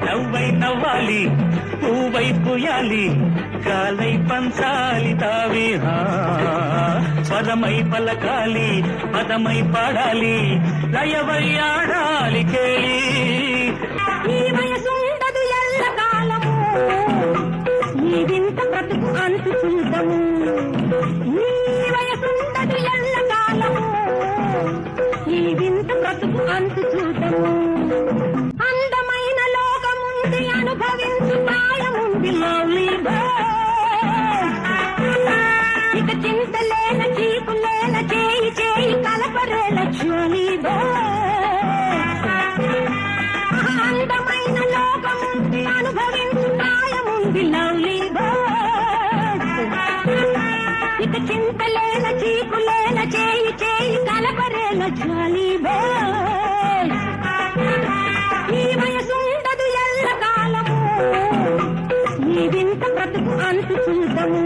నవ్వై నవ్వాలి పువ్వై పుయాలి గాలై పంచాలి తావి స్వరమై పలకాలి పదమై పాడాలి లయవై ఆడాలి కేళి ఈ వయసుండదు ఎల్ల కాలము ఈ వింత బ్రతుకు అంతు చూద్దాము ఈ వయసుండదు ఎల్ల కాలము ఈ వింత బ్రతుకు అంతు చూద్దాము అందమైన లోకముంది అనుభవించు ప్రాయముంది లవ్లీ ఇక చింతలేల చీకులేల చేయి చేయి కలపరేల జోలీ అందమైన లోకముంది అనుభవించు ప్రాయముంది లవ్లీ ఇక చింతలేల చీకులేల చేయి చేయి కలపరేల జాలీ ఈ వయసుండదు ఎల్ల కాలము ఈ వింత బ్రతుకు అంతు చూద్దాము